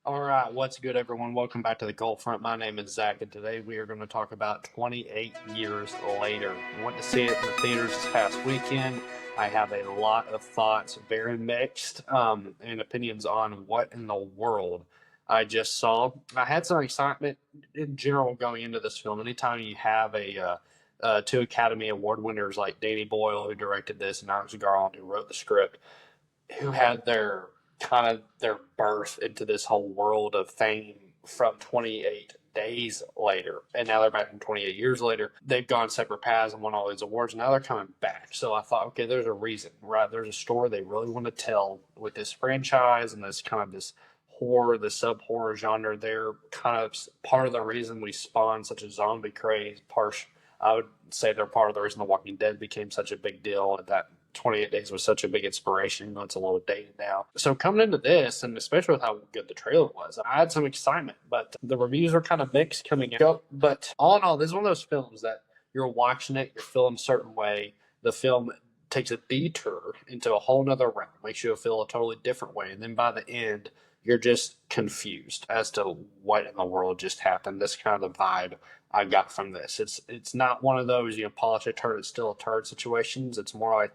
All right, what's good, everyone? Welcome back to the Cold Front. My name is Zach, and today we are going to talk about 28 Years Later. I went to see it in the theaters this past weekend. I have a lot of thoughts, very mixed, and opinions on what in the world I just saw. I had some excitement in general going into this film. Anytime you have two Academy Award winners like Danny Boyle, who directed this, and Alex Garland, who wrote the script, who had their birth into this whole world of fame from 28 days later, and now they're back from 28 years later. They've gone separate paths and won all these awards, and now they're coming back. So I thought, okay, there's a reason, right? There's a story they really want to tell with this franchise and this kind of this horror, the sub horror genre. They're kind of part of the reason we spawned such a zombie craze. I would say they're part of the reason The Walking Dead became such a big deal, and that 28 Days was such a big inspiration. You know, it's a little dated now. So coming into this, and especially with how good the trailer was, I had some excitement, but the reviews are kind of mixed coming out. But all in all, this is one of those films that you're watching it, you're feeling a certain way. The film takes a detour into a whole nother realm, makes you feel a totally different way. And then by the end, you're just confused as to what in the world just happened. This kind of the vibe I got from this. It's not one of those, polish a turd, it's still a turd situations. It's more like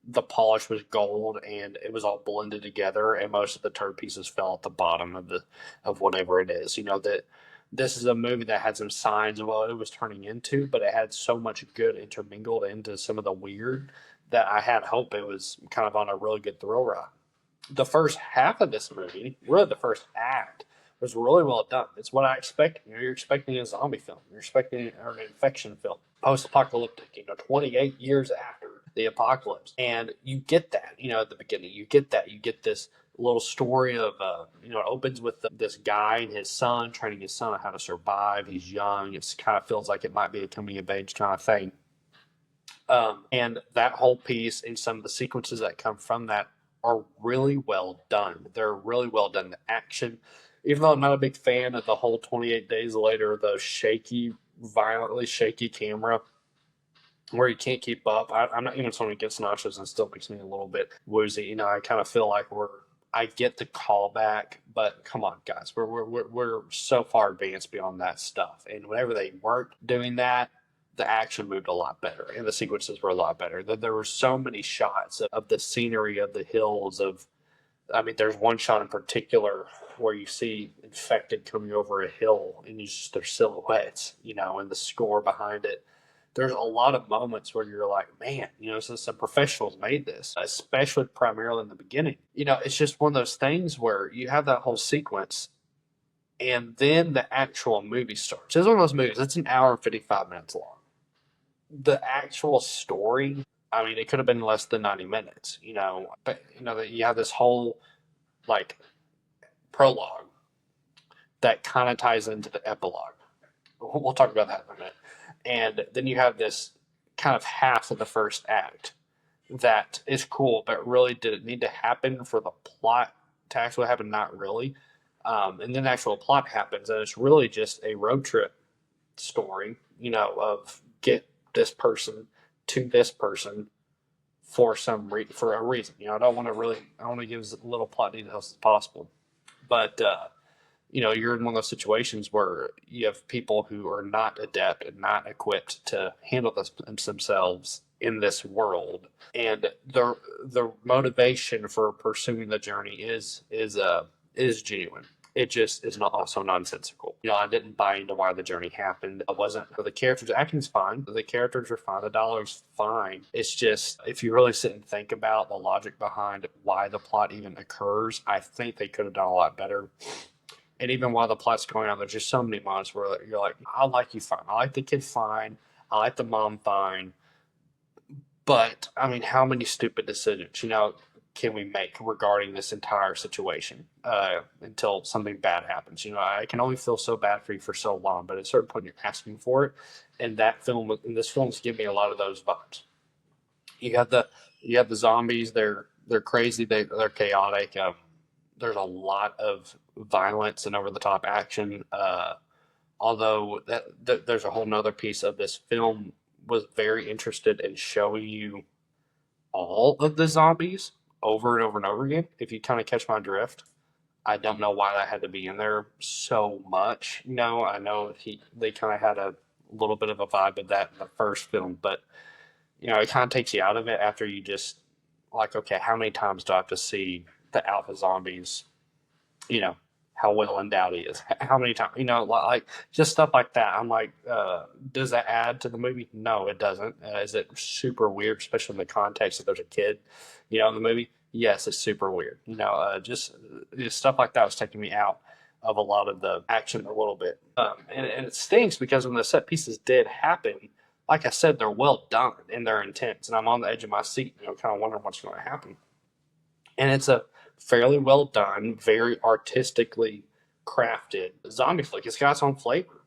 the polish was gold and it was all blended together, and most of the turd pieces fell at the bottom of whatever it is. That this is a movie that had some signs of what it was turning into, but it had so much good intermingled into some of the weird that I had hope it was kind of on a really good thrill ride. The first half of this movie, really the first act, was really well done. It's what I expected. You're expecting a zombie film. You're expecting an infection film, post-apocalyptic. 28 years after the apocalypse, and you get that. At the beginning, you get that. You get this little story of it opens with this guy and his son training his son on how to survive. He's young. It kind of feels like it might be a coming of age kind of thing. And that whole piece and some of the sequences that come from that are really well done. They're really well done. The action, even though I'm not a big fan of the whole 28 Days Later, the shaky, violently shaky camera where you can't keep up. I'm not even someone who gets nauseous and still makes me a little bit woozy. I kind of feel like I get the callback, but come on, guys, we're so far advanced beyond that stuff. And whenever they weren't doing that, the action moved a lot better and the sequences were a lot better. There were so many shots of the scenery of the hills. I mean, there's one shot in particular where you see infected coming over a hill and you just their silhouettes, and the score behind it. There's a lot of moments where you're like, man, so some professionals made this, especially primarily in the beginning. It's just one of those things where you have that whole sequence and then the actual movie starts. It's one of those movies, it's an hour and 55 minutes long. The actual story, I mean, it could have been less than 90 minutes, but that you have this whole like prologue that kind of ties into the epilogue. We'll talk about that in a minute. And then you have this kind of half of the first act that is cool, but really did it need to happen for the plot to actually happen? Not really. And then the actual plot happens, and it's really just a road trip story, of get this person to this person for a reason. I want to give as little plot details as possible, but you're in one of those situations where you have people who are not adept and not equipped to handle this themselves in this world, and the motivation for pursuing the journey is genuine. It just is not also nonsensical. I didn't buy into why the journey happened. I wasn't. The characters' acting's fine. The characters are fine. The dialogue's fine. It's just, if you really sit and think about the logic behind why the plot even occurs, I think they could have done a lot better. And even while the plot's going on, there's just so many moments where you're like, I like you fine. I like the kid fine. I like the mom fine. But, I mean, how many stupid decisions, can we make regarding this entire situation until something bad happens? I can only feel so bad for you for so long, but at a certain point, you're asking for it. And this film's giving me a lot of those vibes. You have the zombies. They're crazy. They're chaotic. There's a lot of violence and over the top action. Although there's a whole nother piece of this film was very interested in showing you all of the zombies over and over and over again. If you kind of catch my drift, I don't know why that had to be in there so much. I know they kind of had a little bit of a vibe of that in the first film, but it kind of takes you out of it after you just like, okay, how many times do I have to see the alpha zombies? You know, how well endowed he is. How many times? Like just stuff like that. I'm like, does that add to the movie? No, it doesn't. Is it super weird, especially in the context that there's a kid, in the movie? Yes, it's super weird. Just stuff like that was taking me out of a lot of the action a little bit. And it stinks because when the set pieces did happen, like I said, they're well done and they're intense, and I'm on the edge of my seat, kind of wondering what's going to happen. And it's a fairly well done, very artistically crafted zombie flick. It's got its own flavor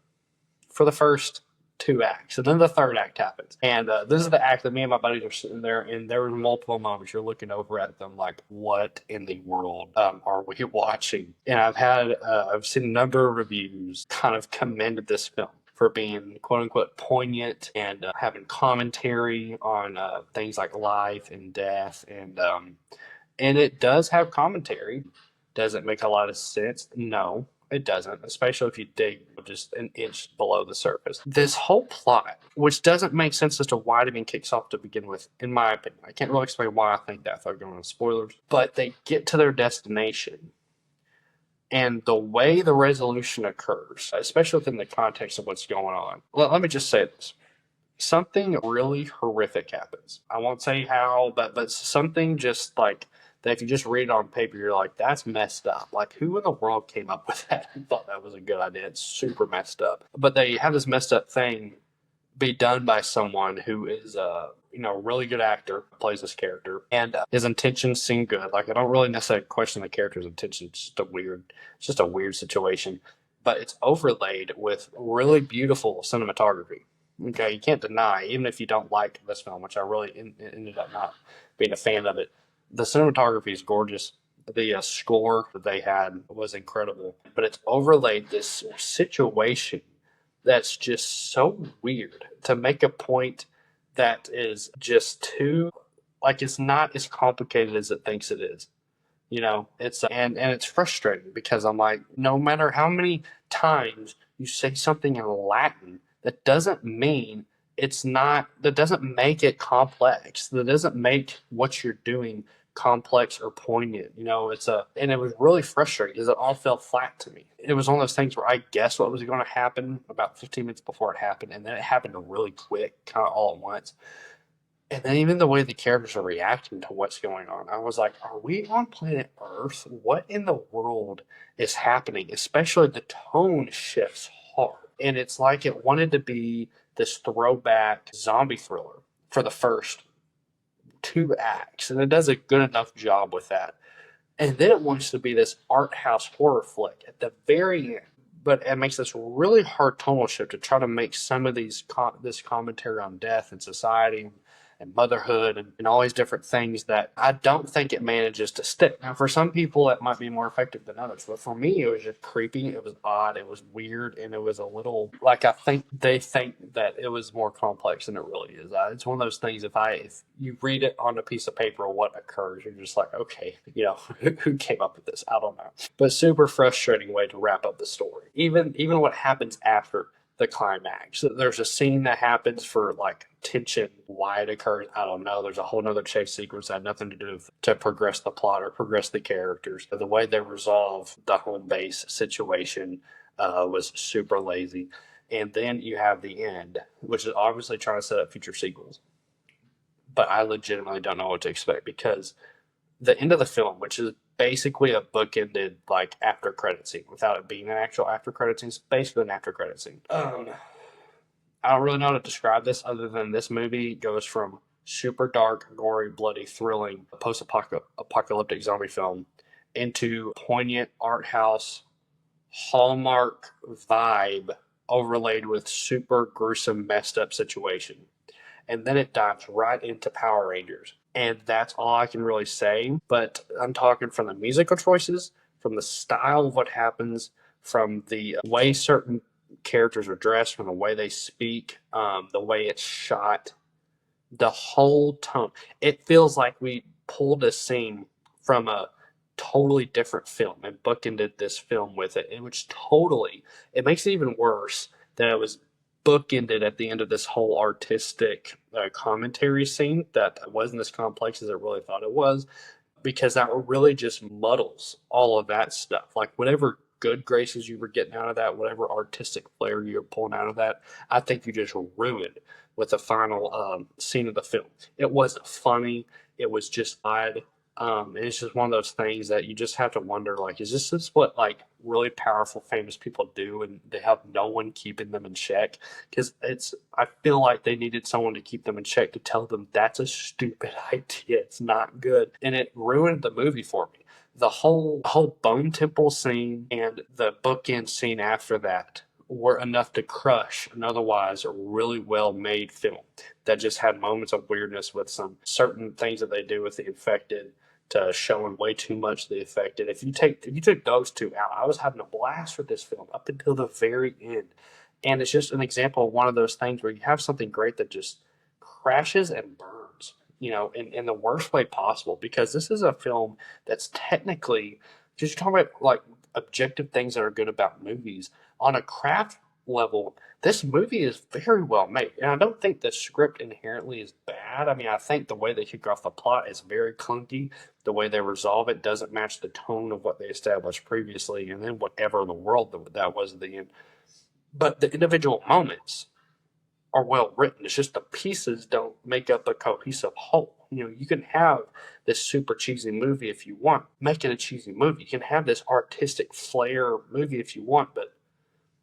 for the first two acts, and then the third act happens. And this is the act that me and my buddies are sitting there, and there were multiple moments you're looking over at them like, "What in the world are we watching?" And I've seen a number of reviews kind of commended this film for being quote unquote poignant and having commentary on things like life and death, and it does have commentary. Does it make a lot of sense? No, it doesn't, especially if you dig just an inch below the surface. This whole plot, which doesn't make sense as to why it even kicks off to begin with, in my opinion. I can't really explain why I think that without going into spoilers, but they get to their destination. And the way the resolution occurs, especially within the context of what's going on, let me just say this. Something really horrific happens. I won't say how, but something just like that. If you just read it on paper, you're like, that's messed up. Like, who in the world came up with that and thought that was a good idea? It's super messed up. But they have this messed up thing be done by someone who is a really good actor, plays this character, and his intentions seem good. Like, I don't really necessarily question the character's intentions. It's just a weird situation, but it's overlaid with really beautiful cinematography. Okay, you can't deny, even if you don't like this film, which I really ended up not being a fan of it. The cinematography is gorgeous. The score that they had was incredible, but it's overlaid this situation that's just so weird to make a point that is just too, like, it's not as complicated as it thinks it is. It's and it's frustrating because I'm like, no matter how many times you say something in Latin, that doesn't mean it's not. That doesn't make it complex. That doesn't make what you're doing complex or poignant. And it was really frustrating because it all fell flat to me. It was one of those things where I guessed what was going to happen about 15 minutes before it happened, and then it happened really quick, kind of all at once. And then even the way the characters are reacting to what's going on, I was like, are we on planet Earth? What in the world is happening? Especially the tone shifts hard. And it's like it wanted to be this throwback zombie thriller for the first two acts. And it does a good enough job with that. And then it wants to be this art house horror flick at the very end. But it makes this really hard tonal shift to try to make some of this commentary on death and society and motherhood and all these different things that I don't think it manages to stick. Now, for some people, it might be more effective than others, but for me, it was just creepy. It was odd. It was weird, and it was a little like I think they think that it was more complex than it really is. It's one of those things. If you read it on a piece of paper, what occurs, you're just like, okay, who came up with this? I don't know. But super frustrating way to wrap up the story. Even what happens after the climax. There's a scene that happens for like tension. Why it occurs, I don't know. There's a whole nother chase sequence that had nothing to do with to progress the plot or progress the characters. The way they resolve the home base situation was super lazy. And then you have the end, which is obviously trying to set up future sequels. But I legitimately don't know what to expect because the end of the film, which is basically a bookended like after credit scene without it being an actual after credit scene. It's basically an after credit scene. I don't really know how to describe this other than this movie goes from super dark, gory, bloody, thrilling, post-apocalyptic zombie film into poignant art house Hallmark vibe overlaid with super gruesome, messed up situation. And then it dives right into Power Rangers. And that's all I can really say. But I'm talking from the musical choices, from the style of what happens, from the way certain characters are dressed, from the way they speak, the way it's shot, the whole tone. It feels like we pulled a scene from a totally different film and bookended this film with it, and which totally it makes it even worse that it was bookended at the end of this whole artistic commentary scene that wasn't as complex as I really thought it was, because that really just muddles all of that stuff. Like whatever good graces you were getting out of that, whatever artistic flair you were pulling out of that, I think you just ruined with the final scene of the film. It wasn't funny. It was just odd. And it's just one of those things that you just have to wonder, like, is this what like really powerful, famous people do, and they have no one keeping them in check? Because I feel like they needed someone to keep them in check to tell them that's a stupid idea. It's not good, and it ruined the movie for me. The whole Bone Temple scene and the bookend scene after that were enough to crush an otherwise really well made film that just had moments of weirdness with some certain things that they do with the infected to showing way too much of the affected. If you took those two out, I was having a blast with this film up until the very end. And it's just an example of one of those things where you have something great that just crashes and burns, in the worst way possible. Because this is a film that's technically, because you're talking about like objective things that are good about movies, on a craft level, this movie is very well made. And I don't think the script inherently is bad. I mean, I think the way they kick off the plot is very clunky. The way they resolve it doesn't match the tone of what they established previously, and then whatever in the world that was at the end. But the individual moments are well written. It's just the pieces don't make up a cohesive whole. You can have this super cheesy movie if you want. Make it a cheesy movie. You can have this artistic flair movie if you want, but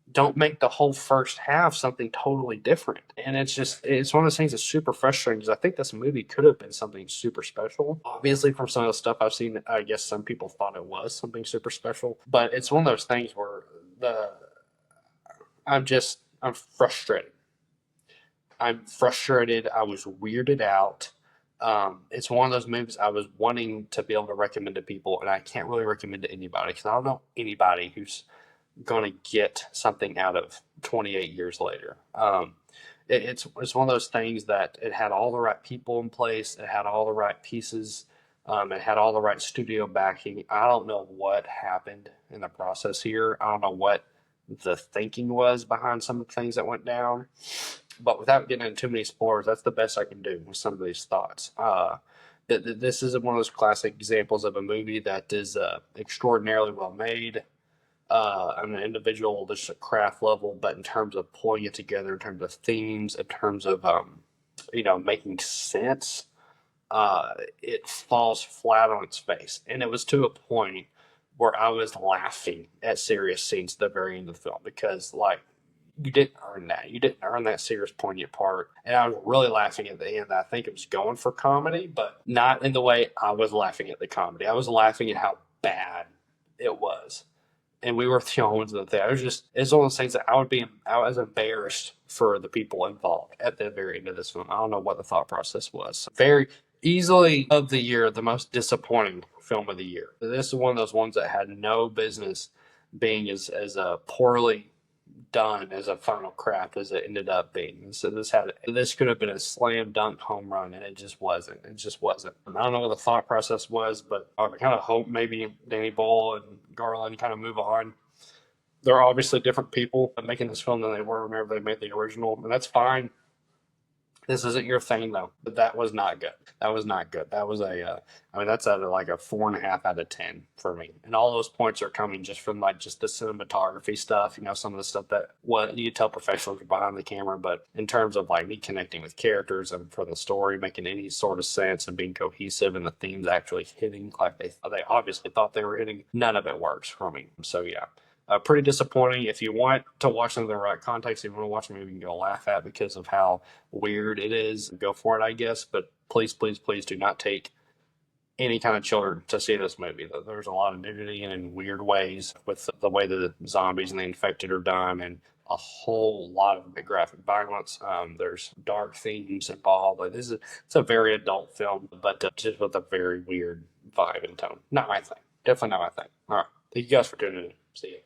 don't make the whole first half something totally different. And it's one of those things that's super frustrating, because I think this movie could have been something super special. Obviously, from some of the stuff I've seen, I guess some people thought it was something super special. But it's one of those things where I'm frustrated. I'm frustrated. I was weirded out. It's one of those movies I was wanting to be able to recommend to people, and I can't really recommend to anybody because I don't know anybody who's going to get something out of 28 years later. It's one of those things that it had all the right people in place, it had all the right pieces, it had all the right studio backing. I don't know what happened in the process here. I don't know what the thinking was behind some of the things that went down. But without getting into too many spoilers, that's the best I can do with some of these thoughts. This is one of those classic examples of a movie that is extraordinarily well made on an individual, just a craft level, but in terms of pulling it together, in terms of themes, in terms of making sense, it falls flat on its face. And it was to a point where I was laughing at serious scenes at the very end of the film, because like you didn't earn that. You didn't earn that serious poignant part. And I was really laughing at the end. I think it was going for comedy, but not in the way I was laughing at the comedy. I was laughing at how bad it was. And we were the only ones that there. It's one of those things that I was embarrassed for the people involved at the very end of this film. I don't know what the thought process was. Very easily of the year, the most disappointing film of the year. This is one of those ones that had no business being as poorly done as a final craft as it ended up being. So this could have been a slam dunk home run, and it just wasn't. It just wasn't. I don't know what the thought process was, but I kind of hope maybe Danny Boyle and Garland kind of move on. They're obviously different people making this film than they were whenever they made the original, and that's fine. This isn't your thing though. But that was not good. That was not good. That was that's at like a 4.5 out of 10 for me. And all those points are coming just from like just the cinematography stuff, some of the stuff that what you tell professionals are behind the camera. But in terms of like me connecting with characters and for the story making any sort of sense and being cohesive and the themes actually hitting like they obviously thought they were hitting, none of it works for me. So yeah. Pretty disappointing. If you want to watch them in the right context, if you want to watch a movie you can go laugh at because of how weird it is, go for it, I guess. But please, please, please do not take any kind of children to see this movie. There's a lot of nudity and in weird ways with the way the zombies and the infected are done, and a whole lot of graphic violence. There's dark themes involved. It's a very adult film, but just with a very weird vibe and tone. Not my thing. Definitely not my thing. All right. Thank you guys for tuning in. See you.